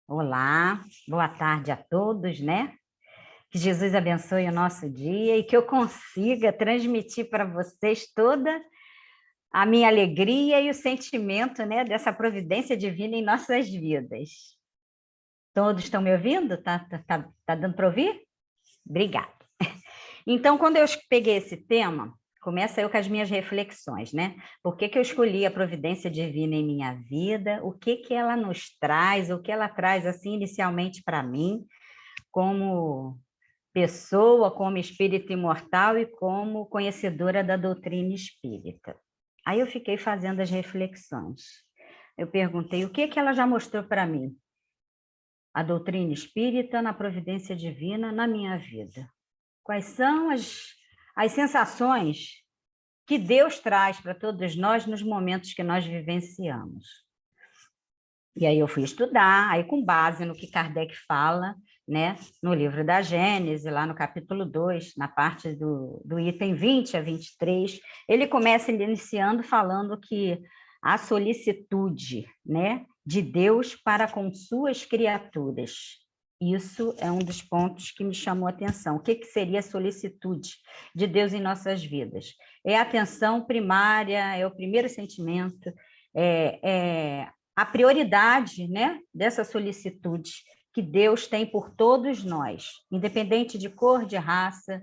Olá, boa tarde a todos, né? Que Jesus abençoe o nosso dia e que eu consiga transmitir para vocês toda a minha alegria e o sentimento, né, dessa providência divina em nossas vidas. Todos estão me ouvindo? Tá dando para ouvir? Obrigada. Então, quando eu peguei esse tema, começa eu com as minhas reflexões, né? Por que que eu escolhi a providência divina em minha vida? O que que ela nos traz? O que ela traz, assim, inicialmente para mim, como pessoa, como espírito imortal e como conhecedora da doutrina espírita. Aí eu fiquei fazendo as reflexões. Eu perguntei o que que ela já mostrou para mim, a doutrina espírita na providência divina na minha vida. Quais são as sensações que Deus traz para todos nós nos momentos que nós vivenciamos. E aí eu fui estudar, aí com base no que Kardec fala, né, no livro da Gênese, lá no capítulo 2, na parte do item 20 a 23, ele começa iniciando falando que a solicitude, né, de Deus para com suas criaturas. Isso é um dos pontos que me chamou a atenção. O que seria a solicitude de Deus em nossas vidas? É a atenção primária, é o primeiro sentimento, a prioridade, né, dessa solicitude que Deus tem por todos nós, independente de cor, de raça,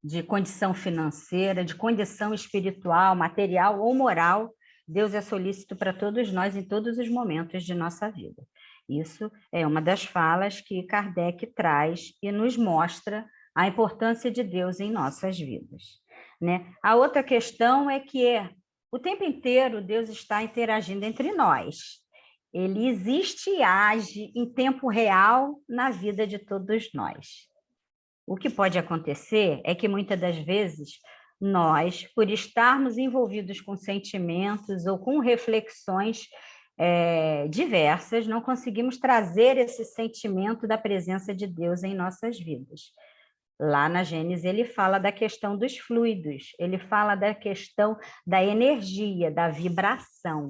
de condição financeira, de condição espiritual, material ou moral, Deus é solícito para todos nós em todos os momentos de nossa vida. Isso é uma das falas que Kardec traz e nos mostra a importância de Deus em nossas vidas, né? A outra questão é que o tempo inteiro Deus está interagindo entre nós. Ele existe e age em tempo real na vida de todos nós. O que pode acontecer é que muitas das vezes nós, por estarmos envolvidos com sentimentos ou com reflexões diversas, não conseguimos trazer esse sentimento da presença de Deus em nossas vidas. Lá na Gênesis ele fala da questão dos fluidos, ele fala da questão da energia, da vibração,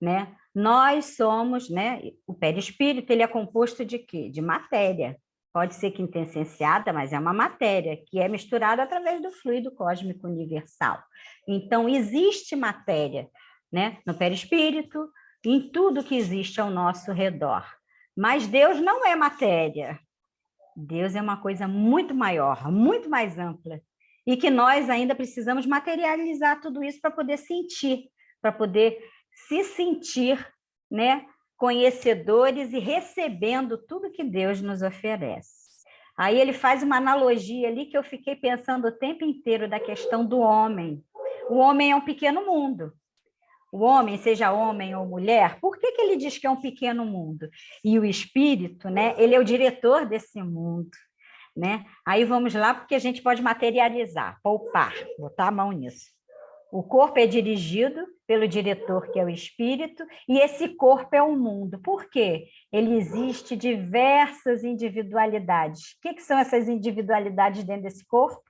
né? Nós somos, né? O perispírito, ele é composto de quê? De matéria. Pode ser quintessenciada, mas é uma matéria que é misturada através do fluido cósmico universal. Então, existe matéria, né? No perispírito, em tudo que existe ao nosso redor. Mas Deus não é matéria. Deus é uma coisa muito maior, muito mais ampla. E que nós ainda precisamos materializar tudo isso para poder sentir, para poder se sentir, né, conhecedores e recebendo tudo que Deus nos oferece. Aí ele faz uma analogia ali que eu fiquei pensando o tempo inteiro da questão do homem. O homem é um pequeno mundo. O homem, seja homem ou mulher, por que ele diz que é um pequeno mundo? E o espírito, né, ele é o diretor desse mundo, né? Aí vamos lá, porque a gente pode materializar, poupar, botar a mão nisso. O corpo é dirigido pelo diretor, que é o espírito, e esse corpo é o mundo. Por quê? Ele existe diversas individualidades. O que são essas individualidades dentro desse corpo?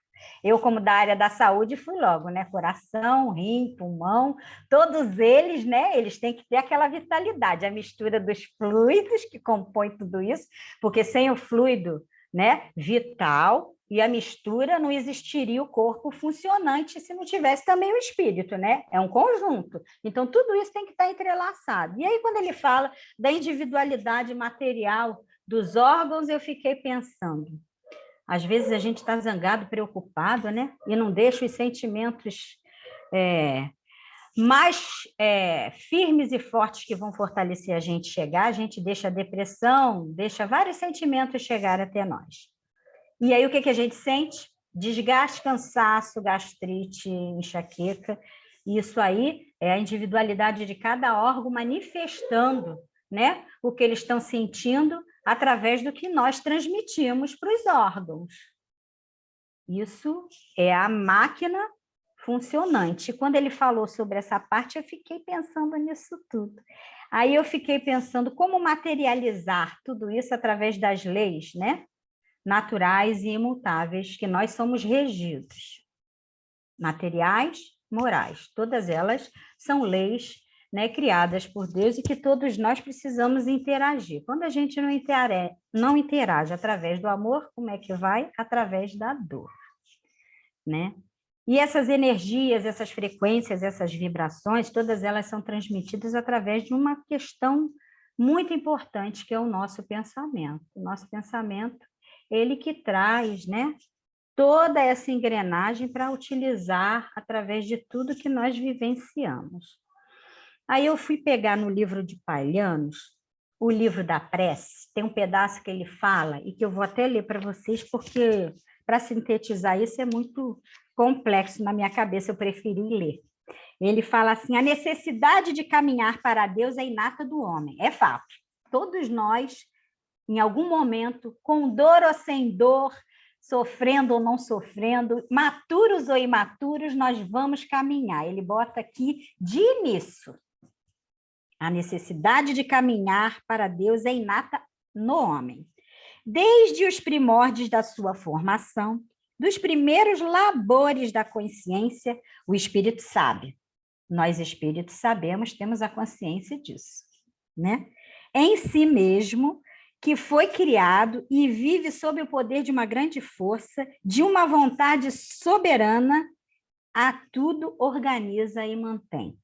Eu, como da área da saúde, fui logo, né? Coração, rim, pulmão, todos eles, né? Eles têm que ter aquela vitalidade, a mistura dos fluidos que compõem tudo isso, porque sem o fluido, né, vital e a mistura, não existiria o corpo funcionante se não tivesse também o espírito, né? É um conjunto. Então, tudo isso tem que estar entrelaçado. E aí, quando ele fala da individualidade material dos órgãos, eu fiquei pensando. Às vezes a gente está zangado, preocupado, né? E não deixa os sentimentos mais firmes e fortes que vão fortalecer a gente deixa a depressão, deixa vários sentimentos chegar até nós. E aí o que a gente sente? Desgaste, cansaço, gastrite, enxaqueca. Isso aí é a individualidade de cada órgão manifestando, né, o que eles estão sentindo através do que nós transmitimos para os órgãos. Isso é a máquina funcionante. Quando ele falou sobre essa parte, eu fiquei pensando nisso tudo. Aí eu fiquei pensando como materializar tudo isso através das leis, né, naturais e imutáveis que nós somos regidos. Materiais, morais, todas elas são leis né, criadas por Deus e que todos nós precisamos interagir. Quando a gente não interage através do amor, como é que vai? Através da dor, né? E essas energias, essas frequências, essas vibrações, todas elas são transmitidas através de uma questão muito importante, que é o nosso pensamento. O nosso pensamento, ele que traz, né, toda essa engrenagem para utilizar através de tudo que nós vivenciamos. Aí eu fui pegar no livro de Palhanos, o livro da prece, tem um pedaço que ele fala, e que eu vou até ler para vocês, porque para sintetizar isso é muito complexo na minha cabeça, eu preferi ler. Ele fala assim: a necessidade de caminhar para Deus é inata do homem, é fato. Todos nós, em algum momento, com dor ou sem dor, sofrendo ou não sofrendo, maturos ou imaturos, nós vamos caminhar. Ele bota aqui de início. A necessidade de caminhar para Deus é inata no homem. Desde os primórdios da sua formação, dos primeiros labores da consciência, o espírito sabe. Nós, espíritos, sabemos, temos a consciência disso, né? Em si mesmo, que foi criado e vive sob o poder de uma grande força, de uma vontade soberana, a tudo organiza e mantém.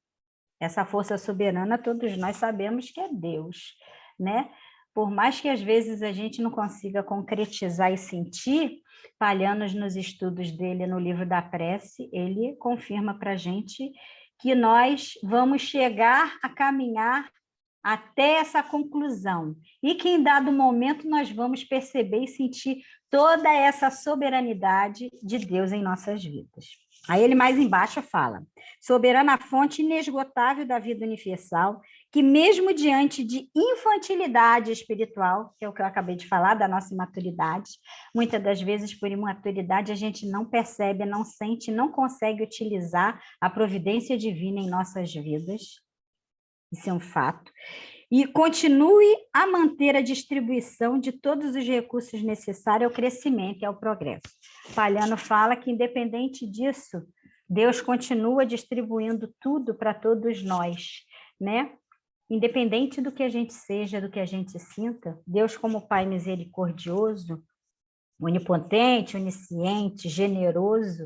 Essa força soberana, todos nós sabemos que é Deus, né? Por mais que às vezes a gente não consiga concretizar e sentir, Palhanos, nos estudos dele no livro da prece, ele confirma para a gente que nós vamos chegar a caminhar até essa conclusão, e que em dado momento nós vamos perceber e sentir toda essa soberanidade de Deus em nossas vidas. Aí ele mais embaixo fala: soberana fonte inesgotável da vida universal, que mesmo diante de infantilidade espiritual, que é o que eu acabei de falar, da nossa imaturidade, muitas das vezes por imaturidade a gente não percebe, não sente, não consegue utilizar a providência divina em nossas vidas. Isso é um fato. E continue a manter a distribuição de todos os recursos necessários ao crescimento e ao progresso. Palhano fala que, independente disso, Deus continua distribuindo tudo para todos nós, né? Independente do que a gente seja, do que a gente sinta, Deus, como Pai misericordioso, onipotente, onisciente, generoso,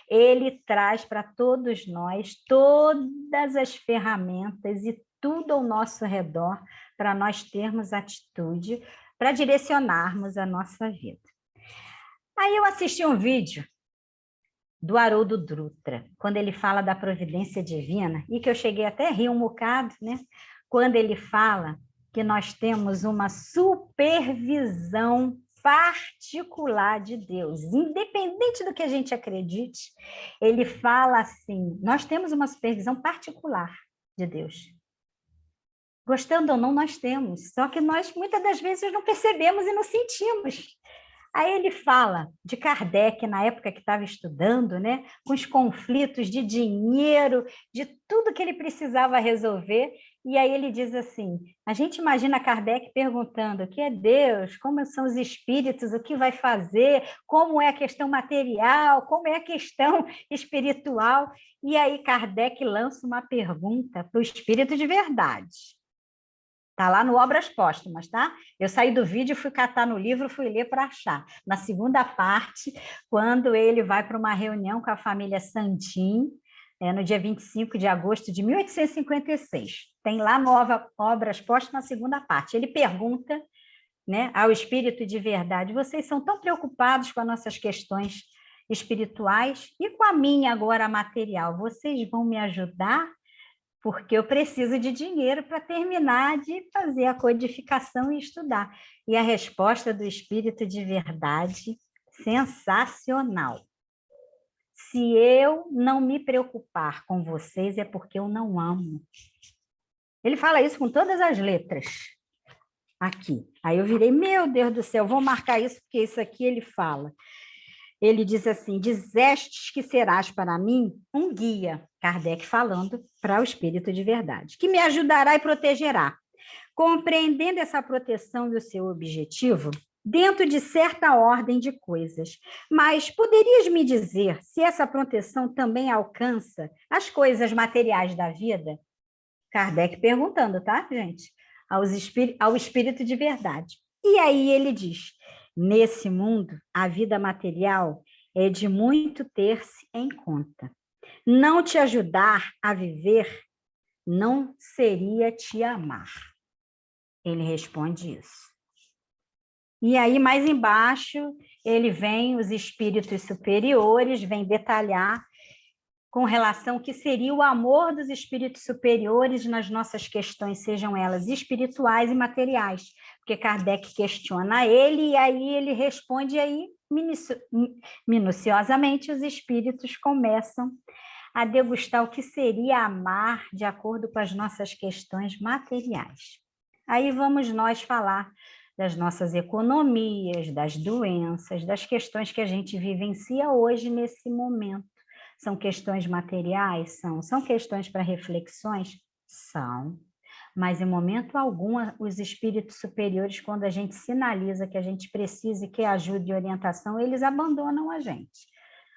ele traz para todos nós todas as ferramentas e tudo ao nosso redor para nós termos atitude, para direcionarmos a nossa vida. Aí eu assisti um vídeo do Haroldo Dutra, quando ele fala da providência divina, e que eu cheguei até a rir um bocado, né? Quando ele fala que nós temos uma supervisão particular de Deus, independente do que a gente acredite, ele fala assim: nós temos uma supervisão particular de Deus. Gostando ou não, nós temos, só que nós muitas das vezes não percebemos e não sentimos. Aí ele fala de Kardec, na época que estava estudando, né, com os conflitos de dinheiro, de tudo que ele precisava resolver, e aí ele diz assim: a gente imagina Kardec perguntando o que é Deus, como são os espíritos, o que vai fazer, como é a questão material, como é a questão espiritual, e aí Kardec lança uma pergunta para o espírito de verdade. Está lá no Obras Póstumas, tá? Eu saí do vídeo, fui catar no livro, fui ler para achar. Na segunda parte, quando ele vai para uma reunião com a família Santin, no dia 25 de agosto de 1856. Tem lá no Obras Póstumas, na segunda parte. Ele pergunta, né, ao espírito de verdade: vocês são tão preocupados com as nossas questões espirituais e com a minha agora material, vocês vão me ajudar? Porque eu preciso de dinheiro para terminar de fazer a codificação e estudar. E a resposta do espírito de verdade, sensacional. Se eu não me preocupar com vocês, é porque eu não amo. Ele fala isso com todas as letras. Aqui. Aí eu virei: meu Deus do céu, vou marcar isso, porque isso aqui ele fala. Ele diz assim: dizestes que serás para mim um guia, Kardec falando para o espírito de verdade, que me ajudará e protegerá. Compreendendo essa proteção e o seu objetivo, dentro de certa ordem de coisas. Mas poderias me dizer se essa proteção também alcança as coisas materiais da vida? Kardec perguntando, tá, gente? Ao espírito de verdade. E aí ele diz, nesse mundo, a vida material é de muito ter-se em conta. Não te ajudar a viver não seria te amar. Ele responde isso. E aí, mais embaixo, ele vem, os espíritos superiores, vem detalhar com relação ao que seria o amor dos espíritos superiores nas nossas questões, sejam elas espirituais e materiais. Porque Kardec questiona ele, e aí ele responde, e aí, minuciosamente, os espíritos começam a degustar o que seria amar de acordo com as nossas questões materiais. Aí vamos nós falar das nossas economias, das doenças, das questões que a gente vivencia hoje nesse momento. São questões materiais? São questões para reflexões? São. Mas em momento algum, os espíritos superiores, quando a gente sinaliza que a gente precisa e quer ajuda e orientação, eles abandonam a gente.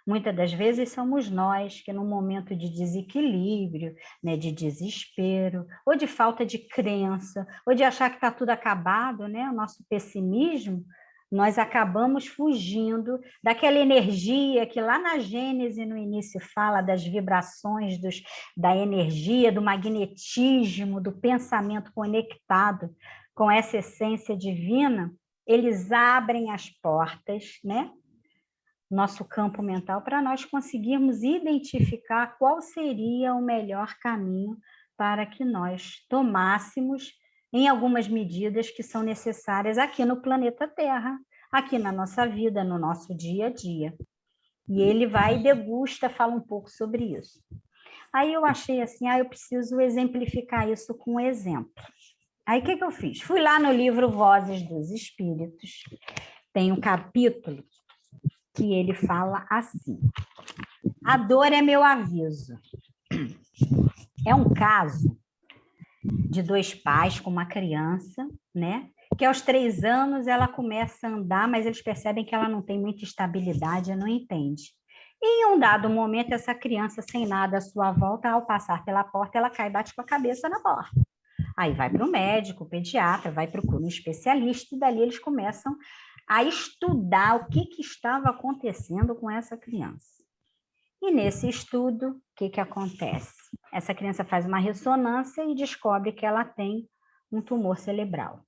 Muitas das vezes somos nós que, num momento de desequilíbrio, né, de desespero, ou de falta de crença, ou de achar que está tudo acabado, né, o nosso pessimismo, nós acabamos fugindo daquela energia que lá na Gênese, no início, fala das vibrações, da energia, do magnetismo, do pensamento conectado com essa essência divina. Eles abrem as portas, né? Nosso campo mental, para nós conseguirmos identificar qual seria o melhor caminho para que nós tomássemos em algumas medidas que são necessárias aqui no planeta Terra, aqui na nossa vida, no nosso dia a dia. E ele vai e degusta, fala um pouco sobre isso. Aí eu achei assim, eu preciso exemplificar isso com um exemplo. Aí o que eu fiz? Fui lá no livro Vozes dos Espíritos, tem um capítulo que ele fala assim: a dor é meu aviso. É um caso de dois pais com uma criança, né? Que aos 3 anos ela começa a andar, mas eles percebem que ela não tem muita estabilidade, não entende. E em um dado momento, essa criança, sem nada à sua volta, ao passar pela porta, ela cai e bate com a cabeça na porta. Aí vai para o médico, o pediatra, vai procurar um especialista, e dali eles começam a estudar o que estava acontecendo com essa criança. E nesse estudo, o que acontece? Essa criança faz uma ressonância e descobre que ela tem um tumor cerebral.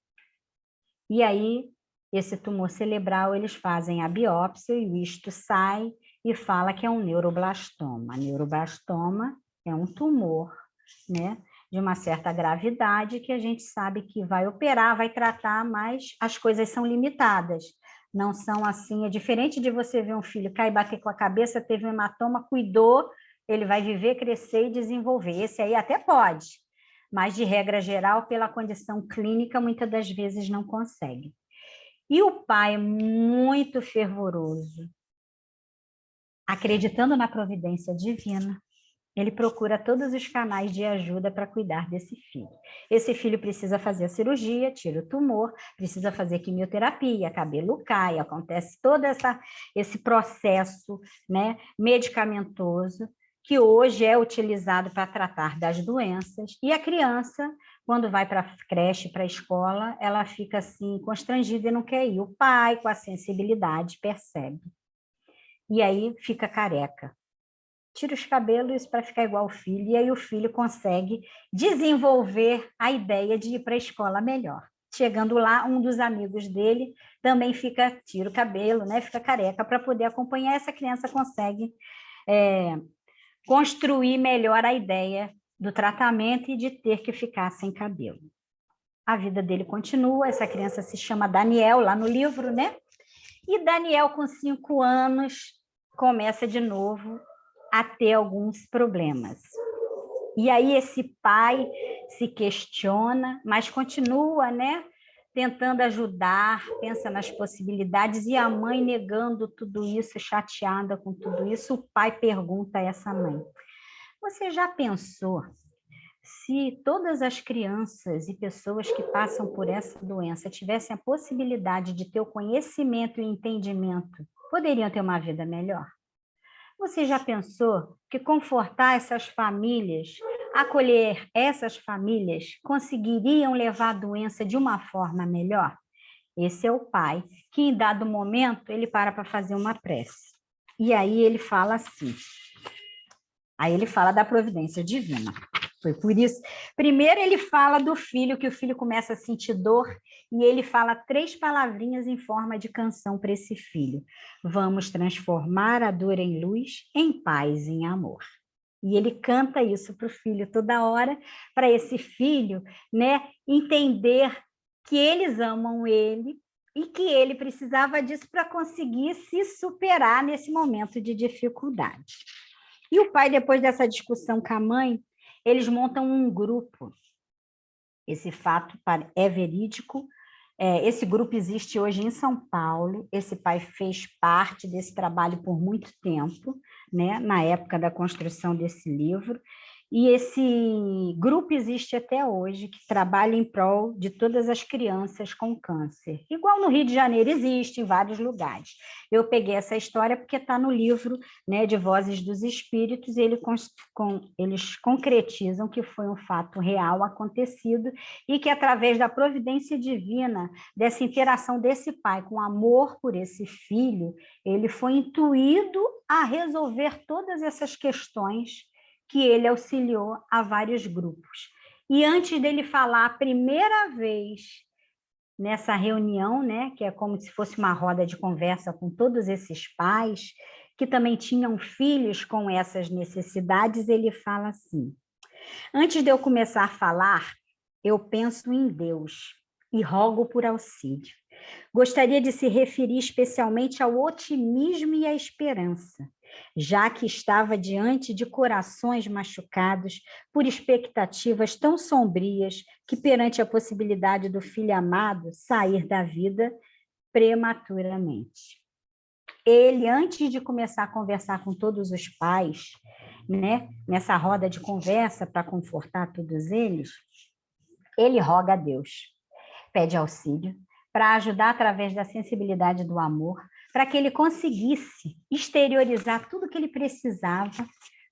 E aí, esse tumor cerebral, eles fazem a biópsia e isto sai e fala que é um neuroblastoma. Neuroblastoma é um tumor, né, de uma certa gravidade que a gente sabe que vai operar, vai tratar, mas as coisas são limitadas. Não são assim, é diferente de você ver um filho cair e bater com a cabeça, teve um hematoma, cuidou, ele vai viver, crescer e desenvolver. Esse aí até pode, mas de regra geral, pela condição clínica, muitas das vezes não consegue. E o pai, muito fervoroso, acreditando na providência divina, ele procura todos os canais de ajuda para cuidar desse filho. Esse filho precisa fazer a cirurgia, tira o tumor, precisa fazer quimioterapia, cabelo cai, acontece todo esse processo, né, medicamentoso, que hoje é utilizado para tratar das doenças. E a criança, quando vai para a creche, para a escola, ela fica assim, constrangida e não quer ir. O pai, com a sensibilidade, percebe. E aí fica careca. Tira os cabelos para ficar igual ao filho, e aí o filho consegue desenvolver a ideia de ir para a escola melhor. Chegando lá, um dos amigos dele também tira o cabelo, né, fica careca, para poder acompanhar. Essa criança consegue construir melhor a ideia do tratamento e de ter que ficar sem cabelo. A vida dele continua, essa criança se chama Daniel, lá no livro, né? E Daniel, com 5 anos, começa de novo a ter alguns problemas. E aí esse pai se questiona, mas continua, né, tentando ajudar, pensa nas possibilidades, e a mãe negando tudo isso, chateada com tudo isso. O pai pergunta a essa mãe: você já pensou se todas as crianças e pessoas que passam por essa doença tivessem a possibilidade de ter o conhecimento e entendimento, poderiam ter uma vida melhor? Você já pensou que confortar essas famílias acolher essas famílias conseguiriam levar a doença de uma forma melhor? Esse é o pai, que em dado momento ele para fazer uma prece. E aí ele fala assim, aí ele fala da providência divina. Foi por isso. Primeiro ele fala do filho, que o filho começa a sentir dor, e ele fala 3 palavrinhas em forma de canção para esse filho. Vamos transformar a dor em luz, em paz, em amor. E ele canta isso para o filho toda hora, para esse filho, né, entender que eles amam ele e que ele precisava disso para conseguir se superar nesse momento de dificuldade. E o pai, depois dessa discussão com a mãe, eles montam um grupo. Esse fato é verídico. Esse grupo existe hoje em São Paulo. Esse pai fez parte desse trabalho por muito tempo, né, na época da construção desse livro. E esse grupo existe até hoje, que trabalha em prol de todas as crianças com câncer. Igual no Rio de Janeiro existe, em vários lugares. Eu peguei essa história porque está no livro, né, de Vozes dos Espíritos, e eles concretizam que foi um fato real acontecido e que, através da providência divina, dessa interação desse pai com amor por esse filho, ele foi intuído a resolver todas essas questões que ele auxiliou a vários grupos. E antes dele falar a primeira vez nessa reunião, né, que é como se fosse uma roda de conversa com todos esses pais, que também tinham filhos com essas necessidades, ele fala assim: antes de eu começar a falar, eu penso em Deus e rogo por auxílio. Gostaria de se referir especialmente ao otimismo e à esperança, já que estava diante de corações machucados por expectativas tão sombrias que, perante a possibilidade do filho amado sair da vida prematuramente. Ele, antes de começar a conversar com todos os pais, né, nessa roda de conversa para confortar todos eles, ele roga a Deus, pede auxílio, para ajudar através da sensibilidade do amor, para que ele conseguisse exteriorizar tudo que ele precisava,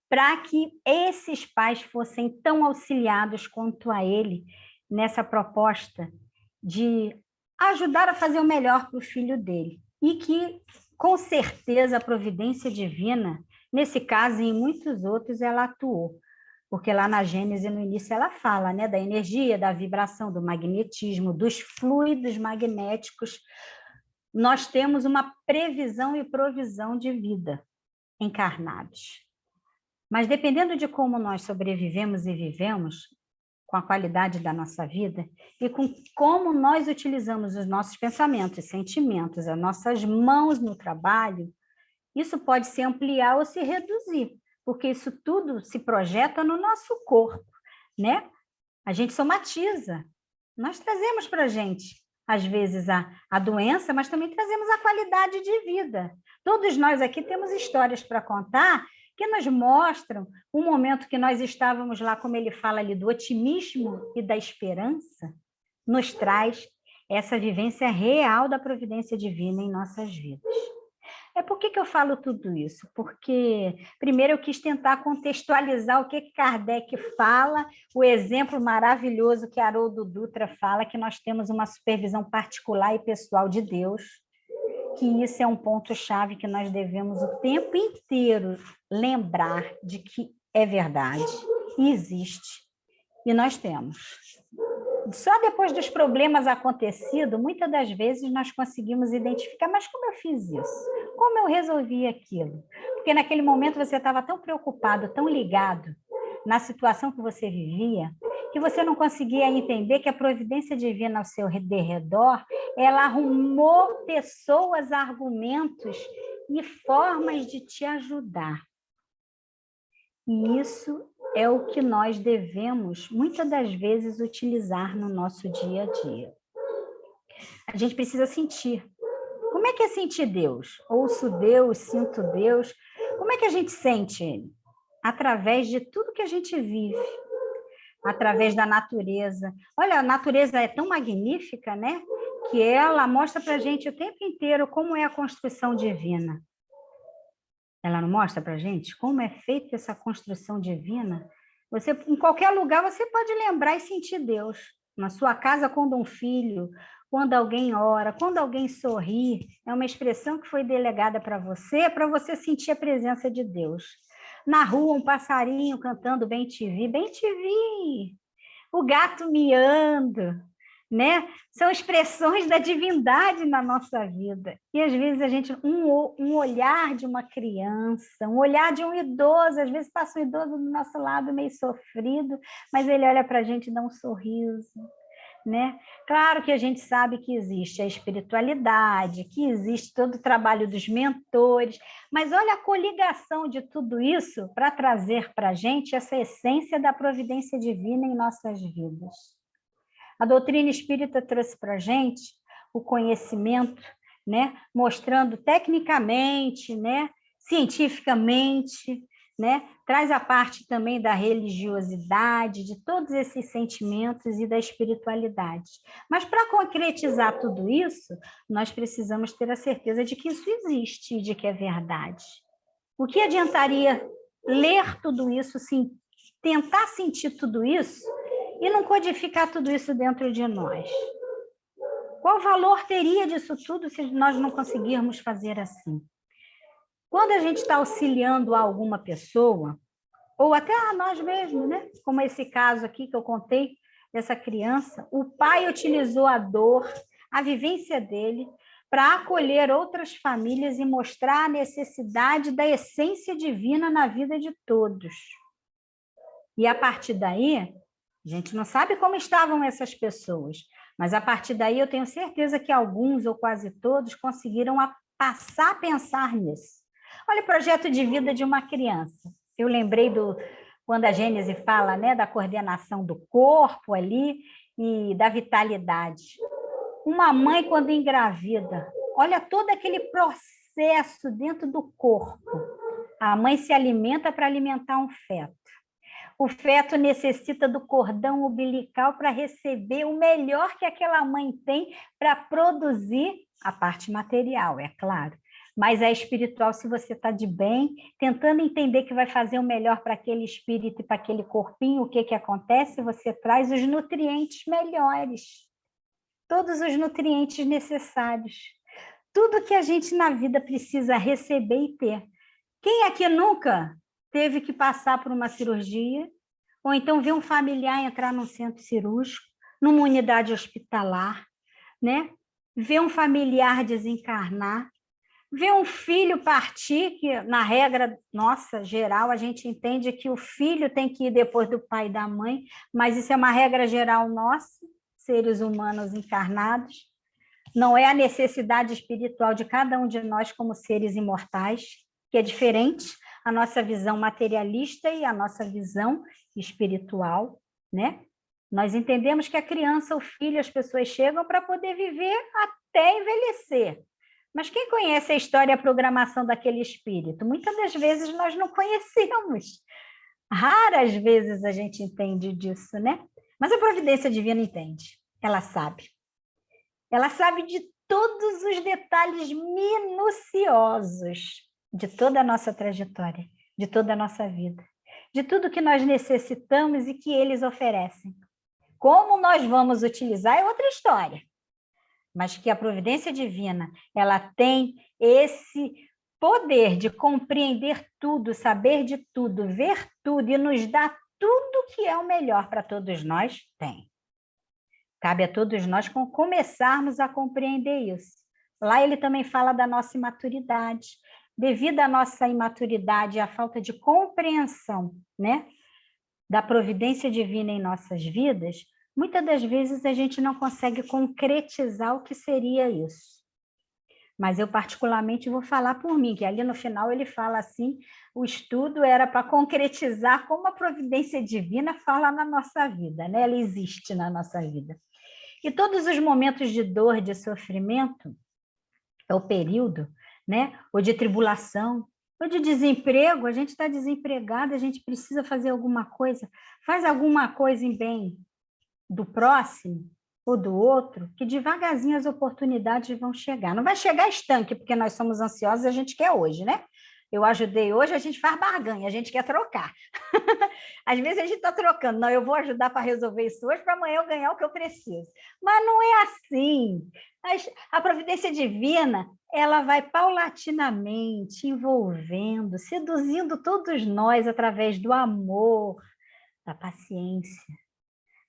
para que esses pais fossem tão auxiliados quanto a ele nessa proposta de ajudar a fazer o melhor para o filho dele. E que, com certeza, a providência divina, nesse caso e em muitos outros, ela atuou. Porque lá na Gênese, no início, ela fala, né, da energia, da vibração, do magnetismo, dos fluidos magnéticos. Nós temos uma previsão e provisão de vida encarnados. Mas dependendo de como nós sobrevivemos e vivemos, com a qualidade da nossa vida, e com como nós utilizamos os nossos pensamentos, sentimentos, as nossas mãos no trabalho, isso pode se ampliar ou se reduzir, porque isso tudo se projeta no nosso corpo, né? A gente somatiza, nós trazemos para a gente, às vezes, a doença, mas também trazemos a qualidade de vida. Todos nós aqui temos histórias para contar que nos mostram um momento que nós estávamos lá, como ele fala ali, do otimismo e da esperança, nos traz essa vivência real da providência divina em nossas vidas. Por que eu falo tudo isso? Porque, primeiro, eu quis tentar contextualizar o que Kardec fala, o exemplo maravilhoso que Haroldo Dutra fala, que nós temos uma supervisão particular e pessoal de Deus, que isso é um ponto-chave que nós devemos o tempo inteiro lembrar de que é verdade, existe, e nós temos. Só depois dos problemas acontecidos, muitas das vezes nós conseguimos identificar, mas como eu fiz isso? Como eu resolvi aquilo? Porque naquele momento você estava tão preocupado, tão ligado na situação que você vivia, que você não conseguia entender que a providência divina ao seu derredor, ela arrumou pessoas, argumentos e formas de te ajudar. E isso é o que nós devemos, muitas das vezes, utilizar no nosso dia a dia. A gente precisa sentir. Como é que é sentir Deus? Ouço Deus, sinto Deus. Como é que a gente sente Ele? Através de tudo que a gente vive, através da natureza. Olha, a natureza é tão magnífica, né? Que ela mostra para a gente o tempo inteiro como é a construção divina. Ela não mostra para a gente como é feita essa construção divina Você, em qualquer lugar, você pode lembrar e sentir Deus. Na sua casa, quando um filho, quando alguém ora, quando alguém sorri, é uma expressão que foi delegada para você sentir a presença de Deus. Na rua, um passarinho cantando bem te vi, o gato miando, né? São expressões da divindade na nossa vida. E às vezes a gente, um olhar de uma criança, um olhar de um idoso, às vezes passa um idoso do nosso lado meio sofrido, mas ele olha para a gente e dá um sorriso, né? Claro que a gente sabe que existe a espiritualidade, que existe todo o trabalho dos mentores, mas olha a coligação de tudo isso para trazer para a gente essa essência da providência divina em nossas vidas. A doutrina espírita trouxe para a gente o conhecimento, né? Mostrando tecnicamente, né? Cientificamente, né? Traz a parte também da religiosidade, de todos esses sentimentos e da espiritualidade. Mas para concretizar tudo isso, nós precisamos ter a certeza de que isso existe e de que é verdade. O que adiantaria ler tudo isso, sim, tentar sentir tudo isso e não codificar tudo isso dentro de nós? Qual valor teria disso tudo se nós não conseguirmos fazer assim? Quando a gente está auxiliando a alguma pessoa, ou até a nós mesmos, né? Como esse caso aqui que eu contei dessa criança, o pai utilizou a dor, a vivência dele, para acolher outras famílias e mostrar a necessidade da essência divina na vida de todos. E a partir daí, a gente não sabe como estavam essas pessoas, mas a partir daí eu tenho certeza que alguns ou quase todos conseguiram passar a pensar nisso. Olha o projeto de vida de uma criança. Eu lembrei quando a Gênese fala, né, da coordenação do corpo ali e da vitalidade. Uma mãe, quando engravida, olha todo aquele processo dentro do corpo. A mãe se alimenta para alimentar um feto. O feto necessita do cordão umbilical para receber o melhor que aquela mãe tem para produzir a parte material, é claro. Mas é espiritual, se você está de bem, tentando entender que vai fazer o melhor para aquele espírito e para aquele corpinho, o que, que acontece? Você traz os nutrientes melhores, todos os nutrientes necessários. Tudo que a gente na vida precisa receber e ter. Quem aqui nunca teve que passar por uma cirurgia, ou então ver um familiar entrar num centro cirúrgico, numa unidade hospitalar, né? Ver um familiar desencarnar, ver um filho partir, que na regra nossa, geral, a gente entende que o filho tem que ir depois do pai e da mãe, mas isso é uma regra geral nossa, seres humanos encarnados. Não é a necessidade espiritual de cada um de nós como seres imortais, que é diferente a nossa visão materialista e a nossa visão espiritual, né? Nós entendemos que a criança, o filho, as pessoas chegam para poder viver até envelhecer. Mas quem conhece a história e a programação daquele espírito? Muitas das vezes nós não conhecemos. Raras vezes a gente entende disso, né? Mas a providência divina entende. Ela sabe. Ela sabe de todos os detalhes minuciosos de toda a nossa trajetória, de toda a nossa vida, de tudo que nós necessitamos e que eles oferecem. Como nós vamos utilizar é outra história, mas que a providência divina, ela tem esse poder de compreender tudo, saber de tudo, ver tudo e nos dar tudo que é o melhor para todos nós, tem. Cabe a todos nós começarmos a compreender isso. Lá ele também fala da nossa imaturidade. Devido à nossa imaturidade e à falta de compreensão, né, da providência divina em nossas vidas, muitas das vezes a gente não consegue concretizar o que seria isso. Mas eu particularmente vou falar por mim, que ali no final ele fala assim, o estudo era para concretizar como a providência divina fala na nossa vida, né? Ela existe na nossa vida. E todos os momentos de dor, de sofrimento, é o período, né? Ou de tribulação, ou de desemprego, a gente está desempregado, a gente precisa fazer alguma coisa, faz alguma coisa em bem do próximo ou do outro, que devagarzinho as oportunidades vão chegar. Não vai chegar estanque, porque nós somos ansiosos e a gente quer hoje, né? eu ajudei hoje, a gente faz barganha, a gente quer trocar. Às vezes a gente está trocando, não, eu vou ajudar para resolver isso hoje, para amanhã eu ganhar o que eu preciso. Mas não é assim. A providência divina, ela vai paulatinamente envolvendo, seduzindo todos nós através do amor, da paciência,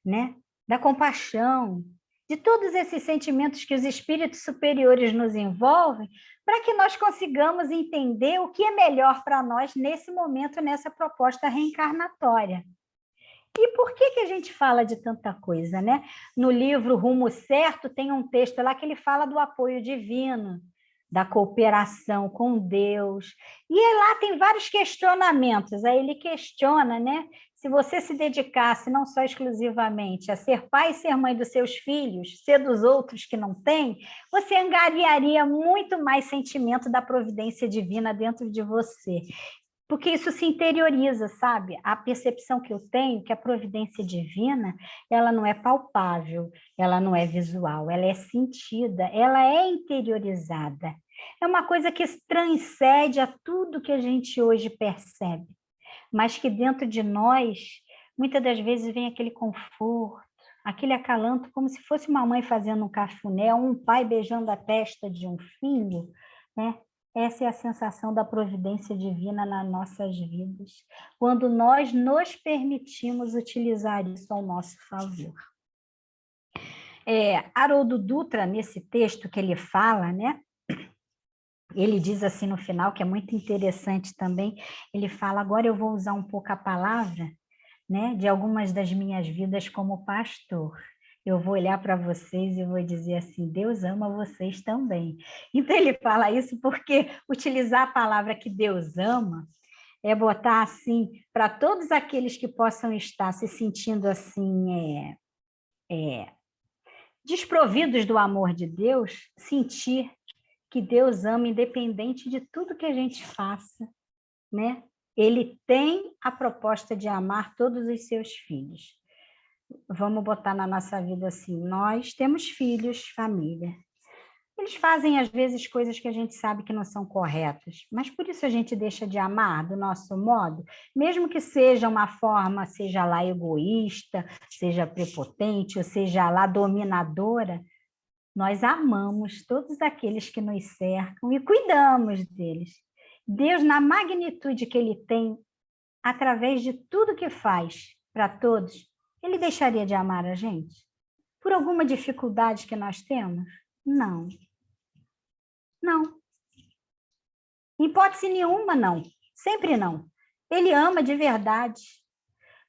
né? Da compaixão, de todos esses sentimentos que os espíritos superiores nos envolvem, para que nós consigamos entender o que é melhor para nós nesse momento, nessa proposta reencarnatória. E por que a gente fala de tanta coisa, né? No livro Rumo Certo tem um texto lá que ele fala do apoio divino, da cooperação com Deus. E lá tem vários questionamentos. Aí ele questiona, né? Se você se dedicasse não só exclusivamente a ser pai e ser mãe dos seus filhos, ser dos outros que não têm, você angariaria muito mais sentimento da providência divina dentro de você. Porque isso se interioriza, sabe? A percepção que eu tenho que a providência divina, ela não é palpável, ela não é visual, ela é sentida, ela é interiorizada. É uma coisa que transcende a tudo que a gente hoje percebe, mas que dentro de nós, muitas das vezes vem aquele conforto, aquele acalanto, como se fosse uma mãe fazendo um cafuné, ou um pai beijando a testa de um filho, né? Essa é a sensação da providência divina nas nossas vidas, quando nós nos permitimos utilizar isso ao nosso favor. Haroldo Dutra, nesse texto que ele fala, né? Ele diz assim no final, que é muito interessante também, ele fala, agora eu vou usar um pouco a palavra, né, de algumas das minhas vidas como pastor. Eu vou olhar para vocês e vou dizer assim, Deus ama vocês também. Então ele fala isso porque utilizar a palavra que Deus ama é botar assim, para todos aqueles que possam estar se sentindo assim, desprovidos do amor de Deus, sentir que Deus ama independente de tudo que a gente faça, né? Ele tem a proposta de amar todos os seus filhos. Vamos botar na nossa vida assim, nós temos filhos, família. Eles fazem, às vezes, coisas que a gente sabe que não são corretas, mas por isso a gente deixa de amar do nosso modo, mesmo que seja uma forma, seja lá egoísta, seja prepotente, ou seja lá dominadora, nós amamos todos aqueles que nos cercam e cuidamos deles. Deus, na magnitude que Ele tem, através de tudo que faz para todos, Ele deixaria de amar a gente? Por alguma dificuldade que nós temos? Não. Não. Em hipótese nenhuma, não. Sempre não. Ele ama de verdade.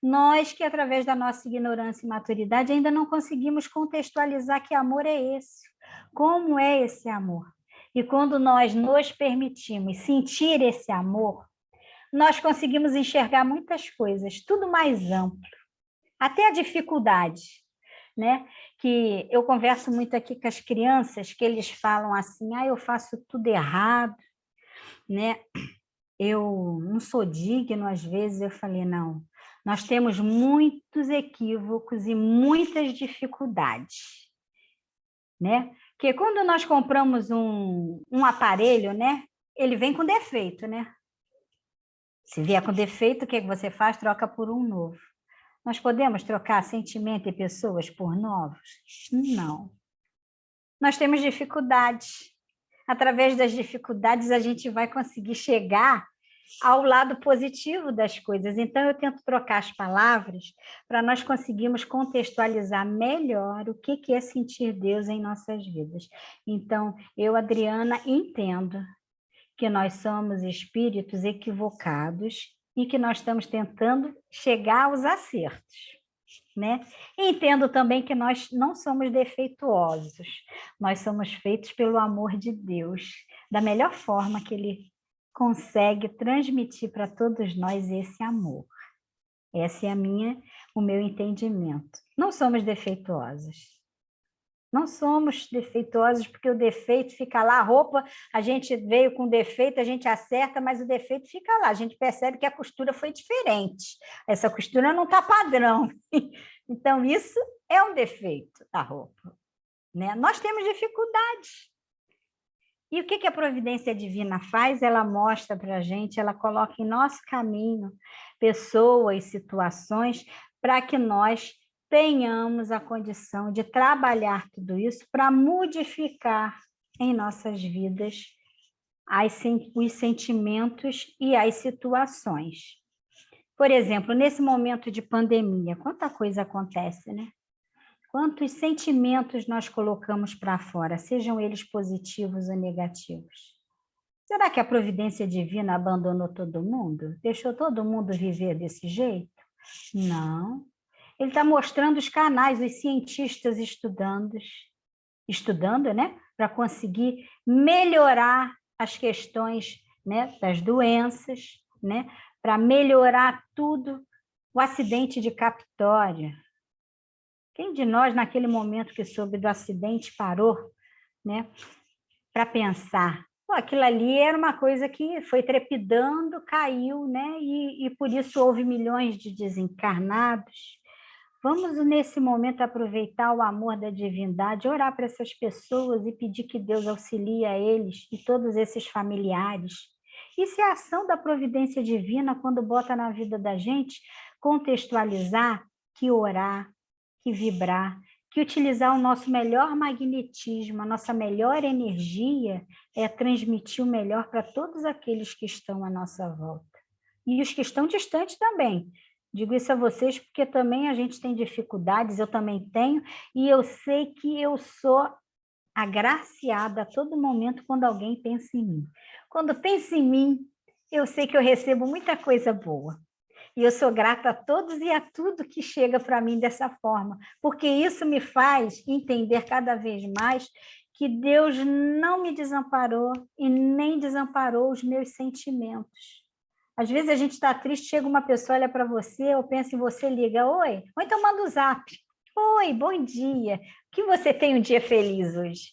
Nós que, através da nossa ignorância e maturidade, ainda não conseguimos contextualizar que amor é esse. Como é esse amor? E quando nós nos permitimos sentir esse amor, nós conseguimos enxergar muitas coisas, tudo mais amplo. Até a dificuldade, né? Que eu converso muito aqui com as crianças, que eles falam assim, eu faço tudo errado, né? Eu não sou digno, às vezes eu falei, não, nós temos muitos equívocos e muitas dificuldades, né? Porque quando nós compramos um aparelho, né? Ele vem com defeito, né? Se vier com defeito, o que você faz? Troca por um novo. Nós podemos trocar sentimento e pessoas por novos? Não. Nós temos dificuldades. Através das dificuldades, a gente vai conseguir chegar ao lado positivo das coisas. Então, eu tento trocar as palavras para nós conseguirmos contextualizar melhor o que é sentir Deus em nossas vidas. Então, eu, Adriana, entendo que nós somos espíritos equivocados e que nós estamos tentando chegar aos acertos, né? E entendo também que nós não somos defeituosos, nós somos feitos pelo amor de Deus, da melhor forma que Ele consegue transmitir para todos nós esse amor. Esse é o meu entendimento. Não somos defeituosos. Não somos defeituosos porque o defeito fica lá, a roupa, a gente veio com defeito, a gente acerta, mas o defeito fica lá. A gente percebe que a costura foi diferente. Essa costura não está padrão. Então, isso é um defeito da roupa, né? Nós temos dificuldades. E o que a providência divina faz? Ela mostra para a gente, ela coloca em nosso caminho pessoas, situações, para que nós tenhamos a condição de trabalhar tudo isso para modificar em nossas vidas os sentimentos e as situações. Por exemplo, nesse momento de pandemia, quanta coisa acontece, né? Quantos sentimentos nós colocamos para fora, sejam eles positivos ou negativos? Será que a providência divina abandonou todo mundo? Deixou todo mundo viver desse jeito? Não. Ele está mostrando os canais, os cientistas estudando, né? Para conseguir melhorar as questões, né, das doenças, né? Para melhorar tudo. O acidente de Capitólio. Quem de nós, naquele momento que soube do acidente, parou, né, para pensar? Pô, aquilo ali era uma coisa que foi trepidando, caiu, né, e por isso houve milhões de desencarnados. Vamos, nesse momento, aproveitar o amor da divindade, orar para essas pessoas e pedir que Deus auxilie a eles e todos esses familiares. Isso é a ação da providência divina quando bota na vida da gente, contextualizar que orar, que vibrar, que utilizar o nosso melhor magnetismo, a nossa melhor energia é transmitir o melhor para todos aqueles que estão à nossa volta. E os que estão distantes também. Digo isso a vocês porque também a gente tem dificuldades, eu também tenho, e eu sei que eu sou agraciada a todo momento quando alguém pensa em mim. Quando pensa em mim, eu sei que eu recebo muita coisa boa. E eu sou grata a todos e a tudo que chega para mim dessa forma, porque isso me faz entender cada vez mais que Deus não me desamparou e nem desamparou os meus sentimentos. Às vezes a gente está triste, chega uma pessoa, olha para você, ou pensa em você, liga, oi, ou então manda um zap. Oi, bom dia. Que você tem um dia feliz hoje?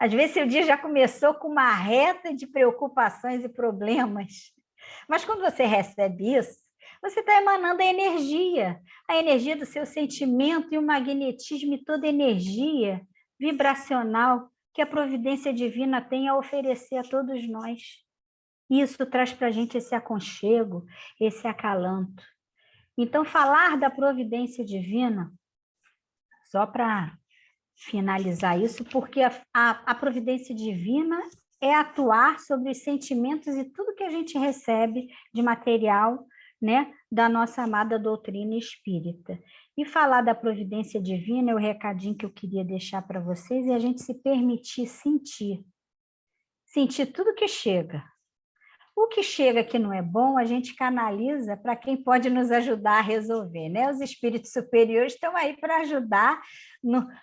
Às vezes seu dia já começou com uma reta de preocupações e problemas. Mas quando você recebe isso, você está emanando a energia do seu sentimento e o magnetismo e toda a energia vibracional que a providência divina tem a oferecer a todos nós. Isso traz para a gente esse aconchego, esse acalanto. Então, falar da providência divina, só para finalizar isso, porque a providência divina é atuar sobre os sentimentos e tudo que a gente recebe de material, né, da nossa amada doutrina espírita. E falar da providência divina é o recadinho que eu queria deixar para vocês, e a gente se permitir sentir tudo que chega. O que chega que não é bom, a gente canaliza para quem pode nos ajudar a resolver, né? Os espíritos superiores estão aí para ajudar,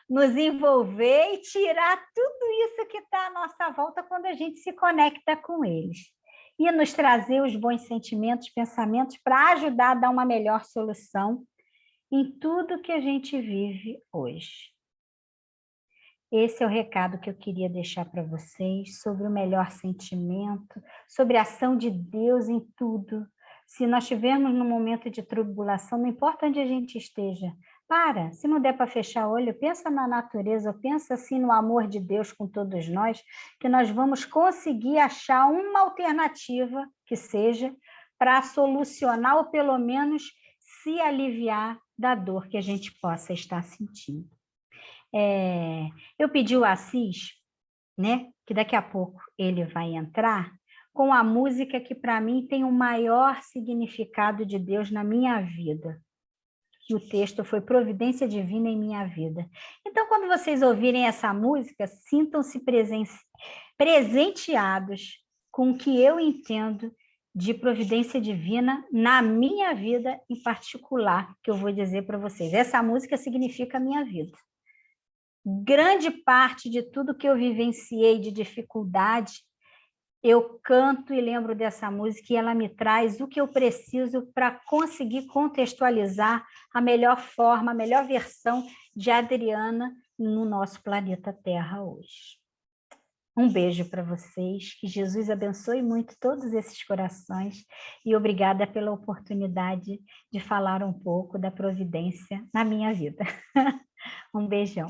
nos envolver e tirar tudo isso que está à nossa volta quando a gente se conecta com eles. E nos trazer os bons sentimentos, pensamentos, para ajudar a dar uma melhor solução em tudo que a gente vive hoje. Esse é o recado que eu queria deixar para vocês sobre o melhor sentimento, sobre a ação de Deus em tudo. Se nós estivermos num momento de tribulação, não importa onde a gente esteja, se não der para fechar o olho, pensa na natureza, pensa assim no amor de Deus com todos nós, que nós vamos conseguir achar uma alternativa que seja para solucionar ou pelo menos se aliviar da dor que a gente possa estar sentindo. Eu pedi o Assis, né, que daqui a pouco ele vai entrar, com a música que para mim tem o maior significado de Deus na minha vida. Que o texto foi Providência Divina em Minha Vida. Então, quando vocês ouvirem essa música, sintam-se presenteados com o que eu entendo de providência divina na minha vida em particular, que eu vou dizer para vocês. Essa música significa a minha vida. Grande parte de tudo que eu vivenciei de dificuldade, eu canto e lembro dessa música e ela me traz o que eu preciso para conseguir contextualizar a melhor forma, a melhor versão de Adriana no nosso planeta Terra hoje. Um beijo para vocês, que Jesus abençoe muito todos esses corações e obrigada pela oportunidade de falar um pouco da providência na minha vida. Um beijão.